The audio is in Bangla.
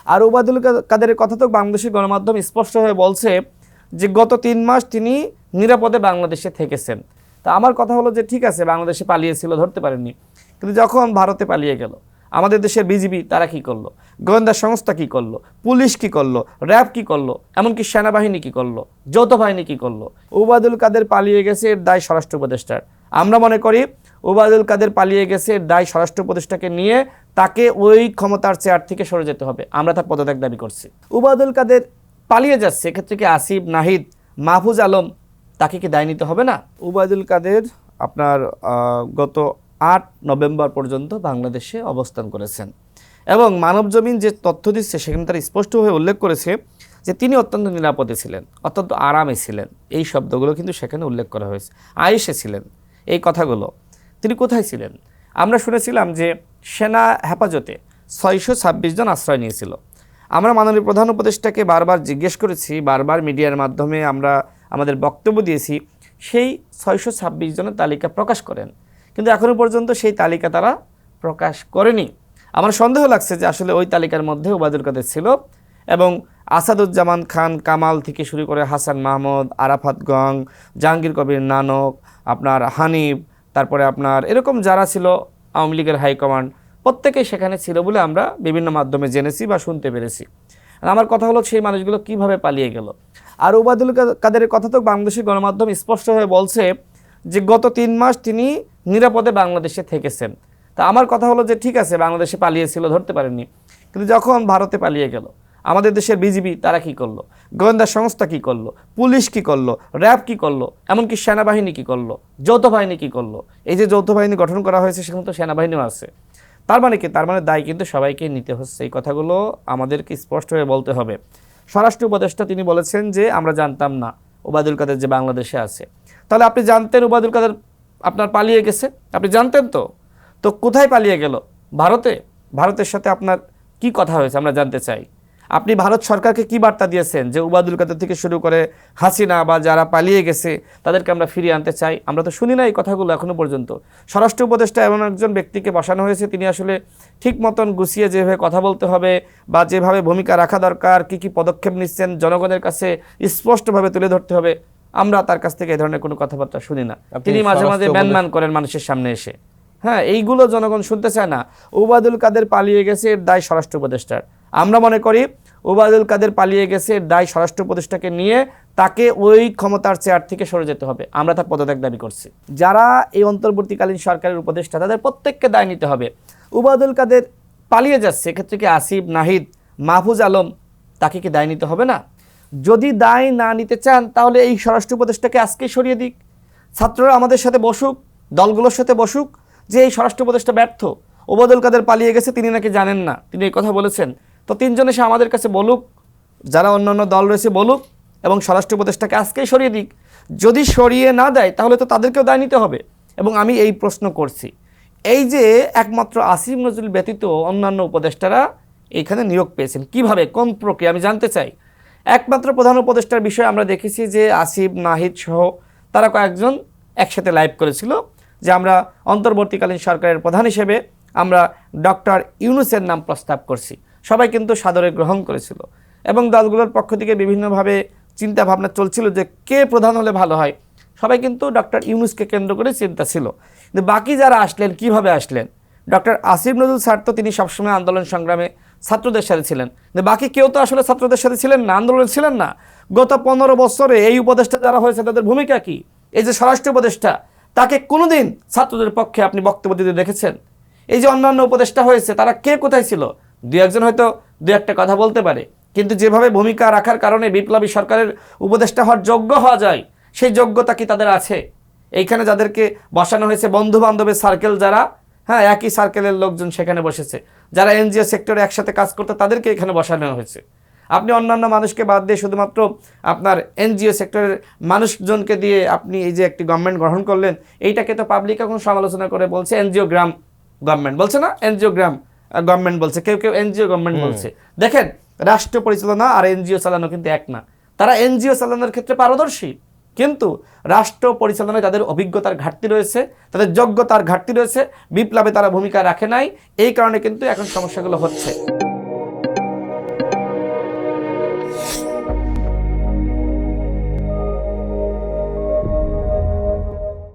আর ওবায়দুল কাদেরের কথা তো বাংলাদেশের গণমাধ্যম স্পষ্ট হয়ে বলছে যে গত 3 মাস তিনি নিরাপদে বাংলাদেশে থেকেছেন। তা আমার কথা হলো যে ঠিক আছে, বাংলাদেশে পালিয়েছিল, ধরতে পারেননি, কিন্তু যখন ভারতে পালিয়ে গেল, আমাদের দেশের বিজিবি তারা কি করলো, গোয়েন্দা সংস্থা কি করলো, পুলিশ কি করলো, র্যাব কি করলো, এমনকি সেনাবাহিনী কি করলো, যৌথ বাহিনী কি করলো? ওবায়দুল কাদের পালিয়ে গেছে এর দায় স্বরাষ্ট্র উপদেষ্টার। আমরা মনে করি ওবায়দুল কাদের পালিয়ে গেছে এর দায় স্বরাষ্ট্র উপদেষ্টাকে নিয়ে তাকে ওই ক্ষমতার চেয়ার থেকে সরে যেতে হবে। আমরা তার পদত্যাগ দাবি করছি। ওবায়দুল কাদের পালিয়ে যাচ্ছে, এক্ষেত্রে কি আসিফ, নাহিদ, মাহফুজ আলম তাকে কি দায় নিতে হবে না? ওবায়দুল কাদের আপনার গত 8 নভেম্বর পর্যন্ত বাংলাদেশে অবস্থান করেছেন এবং মানবজমিন যে তথ্য দিচ্ছে সেখানে তারা স্পষ্টভাবে উল্লেখ করেছে যে তিনি অত্যন্ত নিরাপদে ছিলেন, অত্যন্ত আরামে ছিলেন। এই শব্দগুলো কিন্তু সেখানে উল্লেখ করা হয়েছে। আয়েশে ছিলেন, এই কথাগুলো। তিনি কোথায় ছিলেন? আমরা শুনেছিলাম যে সেনা হেফাজতে 626 জন আশ্রয় নিয়েছিল। আমরা মাননীয় প্রধান উপদেষ্টাকে বারবার জিজ্ঞেস করেছি, বারবার মিডিয়ার মাধ্যমে আমরা আমাদের বক্তব্য দিয়েছি, সেই 626 জনের তালিকা প্রকাশ করেন, কিন্তু এখনও পর্যন্ত সেই তালিকা তারা প্রকাশ করেনি। আমার সন্দেহ লাগছে যে আসলে ওই তালিকার মধ্যে ওবায়দুল কাদের ছিল এবং আসাদুজ্জামান খান কামাল থেকে শুরু করে হাসান মাহমুদ, আরাফাত গং, জাহাঙ্গীর কবির নানক, আপনার হানিফ, তারপরে আপনার এরকম যারা ছিল আওয়ামী লীগের হাইকমান্ড, প্রত্যেকেই সেখানে ছিল বলে আমরা বিভিন্ন মাধ্যমে জেনেছি বা শুনতে পেরেছি। আমার কথা হলো সেই মানুষগুলো কিভাবে পালিয়ে গেল? আর ওবায়দুল কাদেরের কথা তো বাংলাদেশের গণমাধ্যম স্পষ্ট হয়ে বলছে যে গত 3 মাস তিনি নিরাপদে বাংলাদেশে থেকেছেন। তা আমার কথা হলো যে ঠিক আছে, বাংলাদেশে পালিয়েছিল, ধরতে পারেননি, কিন্তু যখন ভারতে পালিয়ে গেল, আমাদের দেশের বিজিবি তারা কি করলো, গোয়েন্দা সংস্থা কি করলো, পুলিশ কি করলো, র্যাব কি করলো, এমনকি সেনাবাহিনী কি করলো, যৌথ বাহিনী কি করলো? এই যে যৌথ বাহিনী গঠন করা হয়েছে সেখানে তো সেনাবাহিনীও আছে। তার মানে কি? তার মানে দায় কিন্তু সবাইকে নিতে হচ্ছে। এই কথাগুলো আমাদেরকে স্পষ্ট হয়ে বলতে হবে। স্বরাষ্ট্র উপদেষ্টা তিনি বলেছেন যে আমরা জানতাম না ওবায়দুল কাদের যে বাংলাদেশে আছে। তাহলে আপনি জানতেন ওবায়দুল কাদের আপনার পালিয়ে গেছে? আপনি জানতেন তো? তো কোথায় পালিয়ে গেল? ভারতে? ভারতের সাথে আপনার কি কথা হয়েছে আমরা জানতে চাই। আপনি ভারত সরকারকে কি বার্তা দিয়েছেন যে ওবায়দুল কাদের থেকে শুরু করে হাসিনা বা যারা পালিয়ে গেছে তাদেরকে আমরা ফিরিয়ে আনতে চাই? আমরা তো শুনি না এই কথাগুলো এখনও পর্যন্ত। স্বরাষ্ট্র উপদেষ্টা এমন একজন ব্যক্তিকে বসানো হয়েছে, তিনি আসলে ঠিক মতন গুছিয়ে যেভাবে কথা বলতে হবে বা যেভাবে ভূমিকা রাখা দরকার, কি কি পদক্ষেপ নিচ্ছেন জনগণের কাছে স্পষ্টভাবে তুলে ধরতে হবে, আমরা তার কাছ থেকে এই ধরনের কোনো কথাবার্তা শুনি না। তিনি মাঝে মাঝে ম্যানম্যান করেন মানুষের সামনে এসে। হ্যাঁ, এইগুলো জনগণ শুনতে চায় না। ওবায়দুল কাদের পালিয়ে গেছে এর দায় স্বরাষ্ট্র উপদেষ্টার। আমরা মনে করি ওবায়দুল কাদের পালিয়ে গেছে এর দায় স্বরাষ্ট্র উপদেষ্টাকে নিয়ে তাকে ওই ক্ষমতার চেয়ার থেকে সরে যেতে হবে। আমরা তার পদত্যাগ দাবি করছি। যারা এই অন্তর্বর্তীকালীন সরকারের উপদেষ্টা তাদের প্রত্যেককে দায় নিতে হবে। ওবায়দুল কাদের পালিয়ে যাচ্ছে, এক্ষেত্রে কি আসিফ, নাহিদ, মাহফুজ আলম তাকে কি দায় নিতে হবে না? যদি দায় না নিতে চান তাহলে এই স্বরাষ্ট্র উপদেষ্টাকে আজকেই সরিয়ে দিক। ছাত্ররা আমাদের সাথে বসুক, দলগুলোর সাথে বসুক, যে এই স্বরাষ্ট্র উপদেষ্টা ব্যর্থ, ওবায়দুল কাদের পালিয়ে গেছে, তিনি নাকি জানেন না, তিনি এই কথা বলেছেন। তো 3 জন এসে আমাদের কাছে বলুক, যারা অন্যান্য দল রয়েছে বলুক, এবং স্বরাষ্ট্র উপদেষ্টাকে আজকেই সরিয়ে দিক। যদি সরিয়ে না দেয় তাহলে তো তাদেরকেও দায় নিতে হবে। এবং আমি এই প্রশ্ন করছি, এই যে একমাত্র আসিফ নজরুল ব্যতীত অন্যান্য উপদেষ্টারা এইখানে নিয়োগ পেয়েছেন কিভাবে, কোন প্রক্রিয়া, আমি জানতে চাই। একমাত্র প্রধান উপদেষ্টার বিষয়ে আমরা দেখেছি যে আসিফ, নাহিদ সহ তারা কয়েকজন একসাথে লাইভ করেছিল যে আমরা অন্তর্বর্তীকালীন সরকারের প্রধান হিসেবে আমরা ডক্টর ইউনূসের নাম প্রস্তাব করছি। সবাই কিন্তু সাদরে গ্রহণ করেছিল এবং দলগুলোর পক্ষ থেকে বিভিন্নভাবে চিন্তা ভাবনা চলছিল যে কে প্রধান হলে ভালো হয়। সবাই কিন্তু ডক্টর ইউনূসকে কেন্দ্র করে চিন্তা ছিল। কিন্তু বাকি যারা আসলেন কিভাবে আসলেন? ডক্টর আসিফ নজরুল স্যার তো তিনি সবসময় আন্দোলন সংগ্রামে ছাত্রদের সাথে ছিলেন, কিন্তু বাকি কেউ তো আসলে ছাত্রদের সাথে ছিলেন না, আন্দোলনে ছিলেন না। গত 15 বছরে এই উপদেষ্টা যারা হয়েছে তাদের ভূমিকা কি? এই যে স্বরাষ্ট্র উপদেষ্টা, তাকে কোনোদিন ছাত্রদের পক্ষে আপনি বক্তব্য দিতে দেখেছেন? এই যে অন্যান্য উপদেষ্টা হয়েছে তারা কে কোথায় ছিল? 2-1 হয়তো 2-1টা কথা বলতে পারে, কিন্তু যেভাবে ভূমিকা রাখার কারণে বিপ্লবী সরকারের উপদেষ্টা হওয়ার যোগ্য হওয়া যায়, সেই যোগ্যতা কি তাদের আছে? এইখানে যাদেরকে বসানো হয়েছে বন্ধু বান্ধবের সার্কেল, যারা হ্যাঁ একই সার্কেলের লোকজন সেখানে বসেছে, যারা এনজিও সেক্টরে একসাথে কাজ করতে তাদেরকে এখানে বসানো হয়েছে। আপনি অন্যান্য মানুষকে বাদ দিয়ে শুধুমাত্র আপনার এনজিও সেক্টরের মানুষজনকে দিয়ে আপনি এই যে একটি গভর্নমেন্ট গ্রহণ করলেন, এইটাকে তো পাবলিক এখন সমালোচনা করে বলছে এনজিও গ্রাম গভর্নমেন্ট, বলছে না এনজিও গ্রাম গভর্নমেন্ট বলছে, কেউ কেউ এনজিও গভর্নমেন্ট বলছে। দেখেন, রাষ্ট্র পরিচালনা আর এনজিও চালানো কিন্তু এক না। তারা এনজিও চালানোর ক্ষেত্রে পারদর্শী, কিন্তু রাষ্ট্র পরিচালনায় তাদের অভিজ্ঞতার ঘাটতি রয়েছে, তাদের যোগ্যতার ঘাটতি রয়েছে, বিপ্লবে তারা ভূমিকা রাখে নাই, এই কারণে কিন্তু এখন সমস্যাগুলো হচ্ছে।